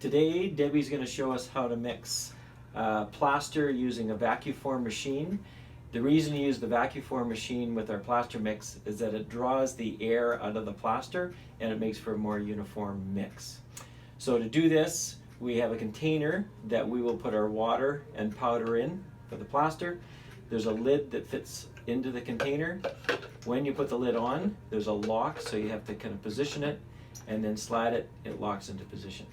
Today, Debbie's going to show us how to mix plaster using a vacuform machine. The reason we use the vacuform machine with our plaster mix is that it draws the air out of the plaster and it makes for a more uniform mix. So to do this, we have a container that we will put our water and powder in for the plaster. There's a lid that fits into the container. When you put the lid on, there's a lock, so you have to kind of position it and then slide it, it locks into position.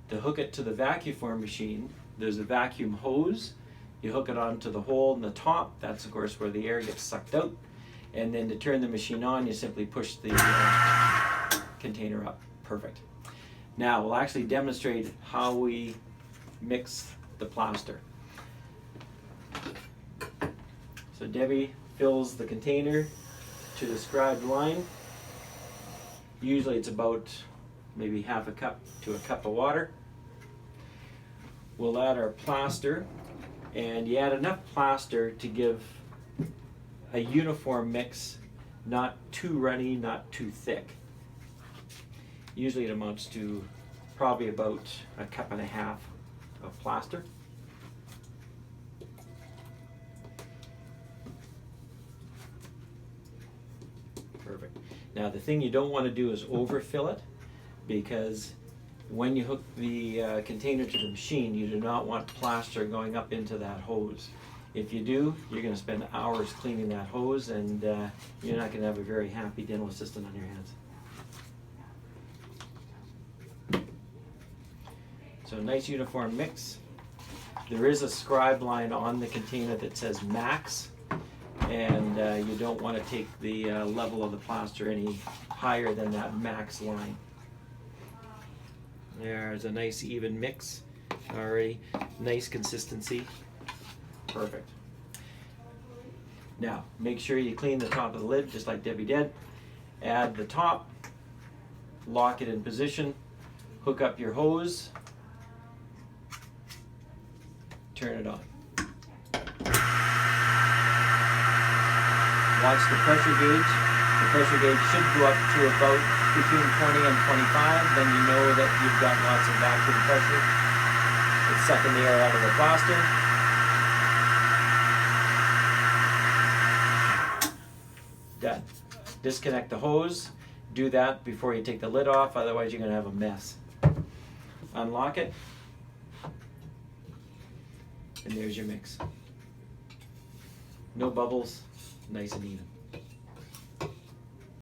To hook it to the vacuform machine, there's a vacuum hose. You hook it onto the hole in the top. That's of course where the air gets sucked out. And then to turn the machine on, you simply push the container up. Perfect. Now we'll actually demonstrate how we mix the plaster. So Debbie fills the container to the scribed line. Usually it's about maybe half a cup to a cup of water. We'll add our plaster, and you add enough plaster to give a uniform mix, not too runny, not too thick. Usually it amounts to probably about a cup and a half of plaster. Perfect. Now the thing you don't want to do is overfill it, because when you hook the container to the machine, you do not want plaster going up into that hose. If you do, you're going to spend hours cleaning that hose, and you're not going to have a very happy dental assistant on your hands. So nice uniform mix. There is a scribe line on the container that says max, and you don't want to take the level of the plaster any higher than that max line. There's a nice even mix already, nice consistency, perfect. Now make sure you clean the top of the lid just like Debbie did. Add the top, lock it in position, hook up your hose, turn it on. Watch the pressure gauge. The pressure gauge should go up to about between 20 and 25, then you know that you've got lots of vacuum pressure. It's sucking the air out of the plaster. Done. Disconnect the hose. Do that before you take the lid off, otherwise you're going to have a mess. Unlock it. And there's your mix. No bubbles, nice and even.